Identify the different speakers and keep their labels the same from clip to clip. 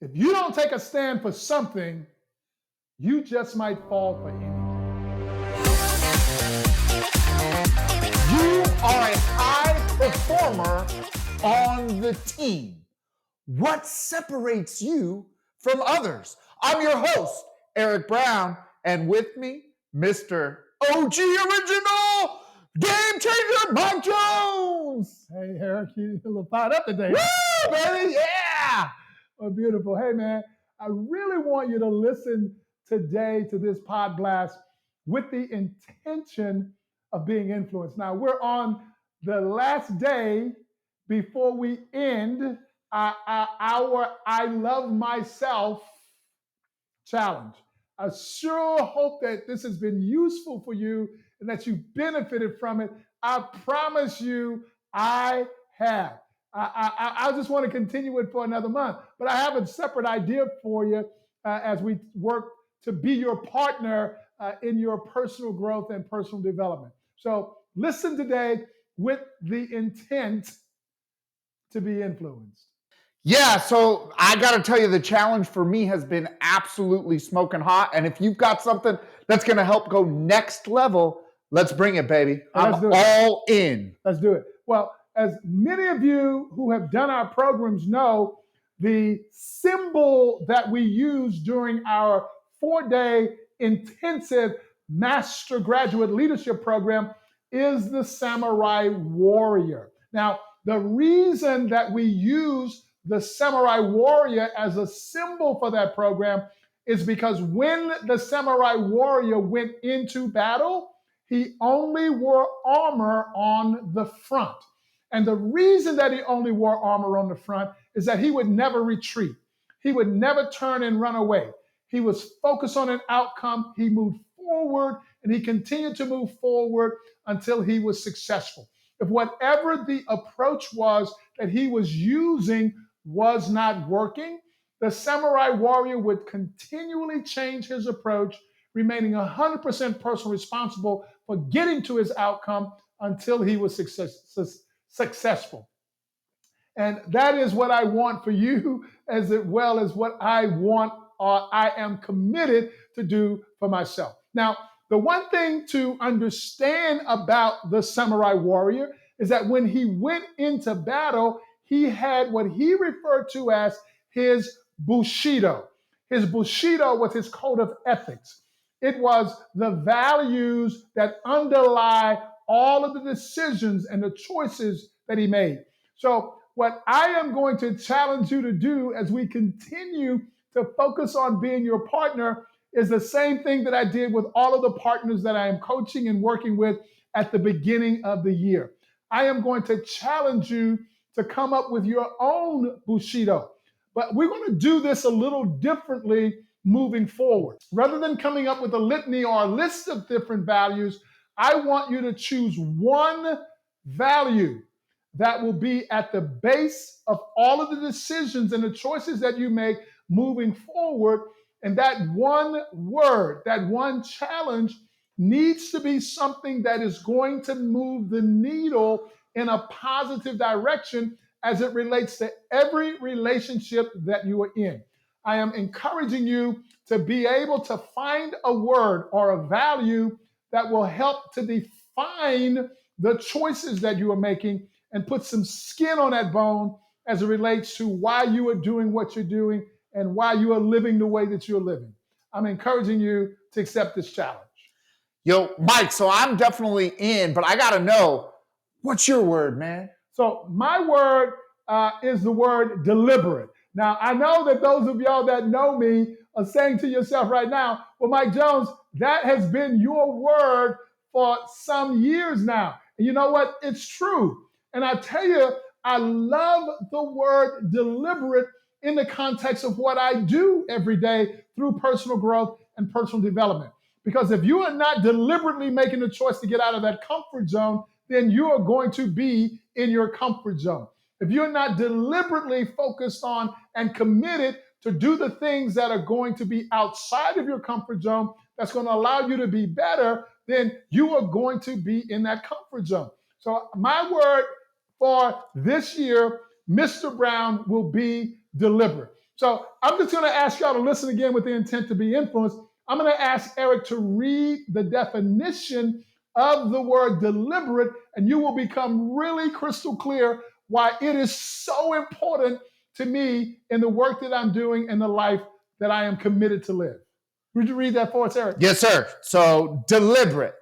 Speaker 1: If you don't take a stand for something, you just might fall for anything.
Speaker 2: You are a high performer on the team. What separates you from others? I'm your host, Eric Brown, and with me, Mr. OG Original Game Changer, Mike Jones.
Speaker 1: Hey, Eric, you a little fired up today.
Speaker 2: Woo, baby, yeah!
Speaker 1: Oh, beautiful. Hey, man, I really want you to listen today to this pod blast with the intention of being influenced. Now, we're on the last day before we end our I Love Myself challenge. I sure hope that this has been useful for you and that you benefited from it. I promise you, I have. I just want to continue it for another month, but I have a separate idea for you as we work to be your partner in your personal growth and personal development. So listen today with the intent to be influenced.
Speaker 2: Yeah, so I got to tell you, the challenge for me has been absolutely smoking hot. And if you've got something that's going to help go next level, let's bring it, baby. I'm all in.
Speaker 1: Let's do it. Well, as many of you who have done our programs know, the symbol that we use during our 4-day intensive master graduate leadership program is the samurai warrior. Now, the reason that we use the samurai warrior as a symbol for that program is because when the samurai warrior went into battle, he only wore armor on the front. And the reason that he only wore armor on the front is that he would never retreat. He would never turn and run away. He was focused on an outcome. He moved forward and he continued to move forward until he was successful. If whatever the approach was that he was using was not working, the samurai warrior would continually change his approach, remaining 100% personally responsible for getting to his outcome until he was successful. And that is what I want for you, as well as what I want or I am committed to do for myself. Now, the one thing to understand about the samurai warrior is that when he went into battle, he had what he referred to as his Bushido. His Bushido was his code of ethics. It was the values that underlie all of the decisions and the choices that he made. So, what I am going to challenge you to do as we continue to focus on being your partner is the same thing that I did with all of the partners that I am coaching and working with at the beginning of the year. I am going to challenge you to come up with your own Bushido. But we're going to do this a little differently moving forward. Rather than coming up with a litany or a list of different values, I want you to choose one value that will be at the base of all of the decisions and the choices that you make moving forward. And that one word, that one challenge needs to be something that is going to move the needle in a positive direction as it relates to every relationship that you are in. I am encouraging you to be able to find a word or a value that will help to define the choices that you are making and put some skin on that bone as it relates to why you are doing what you're doing and why you are living the way that you're living. I'm encouraging you to accept this challenge.
Speaker 2: Yo, Mike, so I'm definitely in, but I got to know, what's your word, man?
Speaker 1: So my word is the word deliberate. Now, I know that those of y'all that know me are saying to yourself right now, well, Mike Jones, that has been your word for some years now. And you know what? It's true. And I tell you, I love the word deliberate in the context of what I do every day through personal growth and personal development. Because if you are not deliberately making the choice to get out of that comfort zone, then you are going to be in your comfort zone. If you're not deliberately focused on and committed to do the things that are going to be outside of your comfort zone, that's going to allow you to be better, then you are going to be in that comfort zone. So my word for this year, Mr. Brown, will be deliberate. So I'm just going to ask y'all to listen again with the intent to be influenced. I'm going to ask Eric to read the definition of the word deliberate, and you will become really crystal clear why it is so important to me in the work that I'm doing and the life that I am committed to live. Would you read that for us, Eric?
Speaker 2: Yes, sir. So deliberate.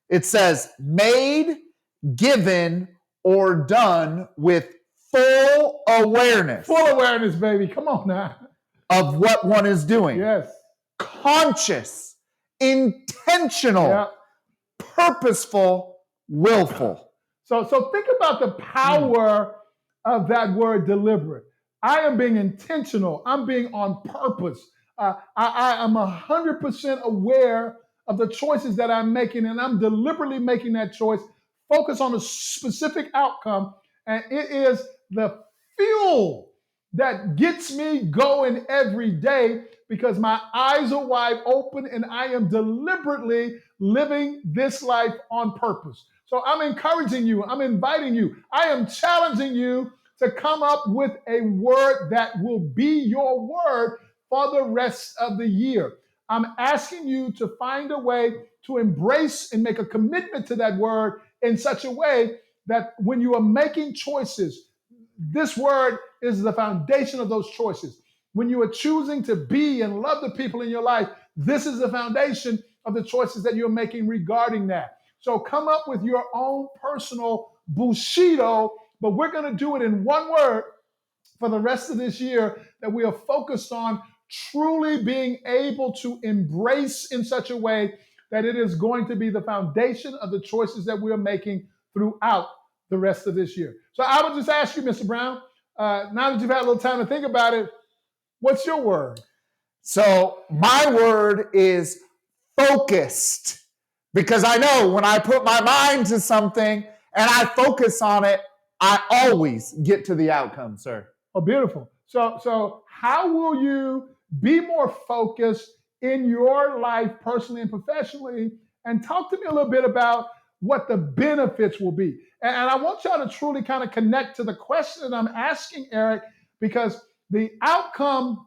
Speaker 2: It says made, given, or done with full awareness
Speaker 1: Full awareness, baby. Come on now.
Speaker 2: of what one is doing.
Speaker 1: Yes.
Speaker 2: Conscious, intentional,
Speaker 1: Yeah.
Speaker 2: purposeful, willful.
Speaker 1: So think about the power of that word deliberate. I am being intentional. I'm being on purpose. I am 100% aware of the choices that I'm making, and I'm deliberately making that choice, focus on a specific outcome, and it is the fuel that gets me going every day because my eyes are wide open and I am deliberately living this life on purpose. So I'm encouraging you, I'm inviting you, I am challenging you to come up with a word that will be your word for the rest of the year. I'm asking you to find a way to embrace and make a commitment to that word in such a way that when you are making choices, this word is the foundation of those choices. When you are choosing to be and love the people in your life, this is the foundation of the choices that you're making regarding that. So come up with your own personal Bushido, but we're going to do it in one word for the rest of this year that we are focused on truly being able to embrace in such a way that it is going to be the foundation of the choices that we are making throughout the rest of this year. So I would just ask you, Mr. Brown, now that you've had a little time to think about it, what's your word?
Speaker 2: So my word is focused, because I know when I put my mind to something and I focus on it, I always get to the outcome, sir.
Speaker 1: Oh, beautiful. So how will you be more focused in your life, personally and professionally? And talk to me a little bit about what the benefits will be. And I want y'all to truly kind of connect to the question that I'm asking, Eric, because the outcome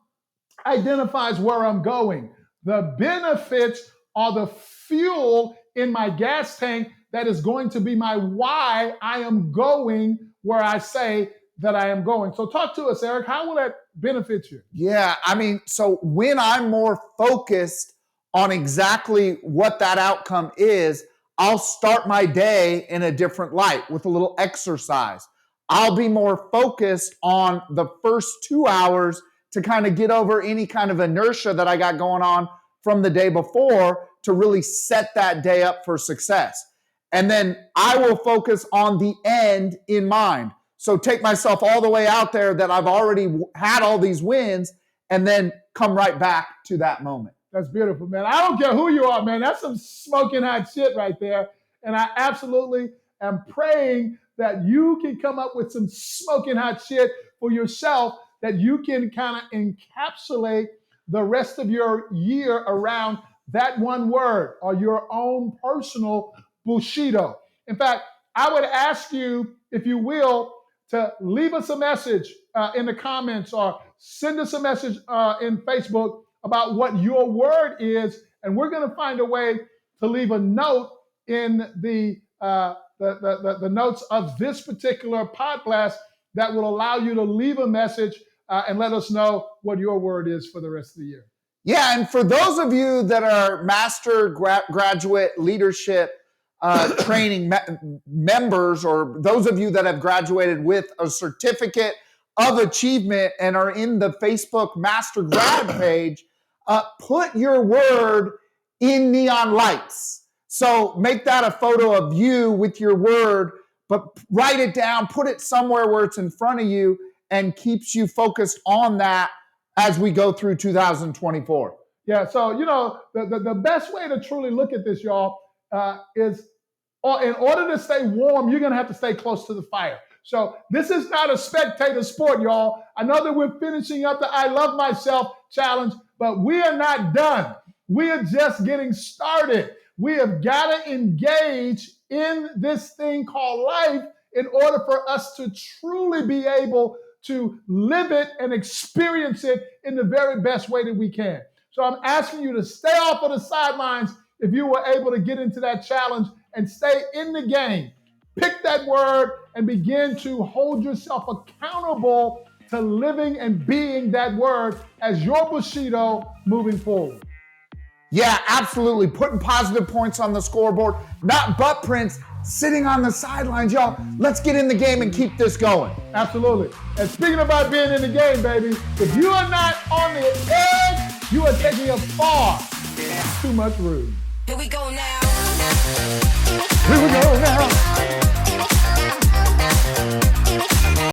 Speaker 1: identifies where I'm going. The benefits are the fuel in my gas tank that is going to be my why I am going where I say that I am going. So talk to us, Eric. How will that benefit you?
Speaker 2: Yeah, I mean, so when I'm more focused on exactly what that outcome is, I'll start my day in a different light with a little exercise. I'll be more focused on the first 2 hours to kind of get over any kind of inertia that I got going on from the day before to really set that day up for success. And then I will focus on the end in mind. So take myself all the way out there that I've already had all these wins and then come right back to that moment.
Speaker 1: That's beautiful, man. I don't care who you are, man. That's some smoking hot shit right there. And I absolutely am praying that you can come up with some smoking hot shit for yourself that you can kind of encapsulate the rest of your year around that one word or your own personal Bushido. In fact, I would ask you, if you will, to leave us a message in the comments or send us a message in Facebook about what your word is, and we're going to find a way to leave a note in the notes of this particular podcast that will allow you to leave a message and let us know what your word is for the rest of the year.
Speaker 2: Yeah, and for those of you that are master graduate leadership training members, or those of you that have graduated with a certificate of achievement and are in the Facebook Master Grad page, put your word in neon lights. So make that a photo of you with your word, but write it down, put it somewhere where it's in front of you and keeps you focused on that as we go through 2024.
Speaker 1: Yeah, so, the best way to truly look at this, y'all, is in order to stay warm, you're going to have to stay close to the fire. So this is not a spectator sport, y'all. I know that we're finishing up the I Love Myself challenge, but we are not done. We are just getting started. We have got to engage in this thing called life in order for us to truly be able to live it and experience it in the very best way that we can. So I'm asking you to stay off of the sidelines if you were able to get into that challenge and stay in the game. Pick that word and begin to hold yourself accountable to living and being that word as your Bushido moving forward.
Speaker 2: Yeah, absolutely. Putting positive points on the scoreboard, not butt prints, sitting on the sidelines. Y'all, let's get in the game and keep this going.
Speaker 1: Absolutely. And speaking about being in the game, baby, if you are not on the edge, you are taking up far too much room.
Speaker 3: Here we go now.
Speaker 2: Here we go now.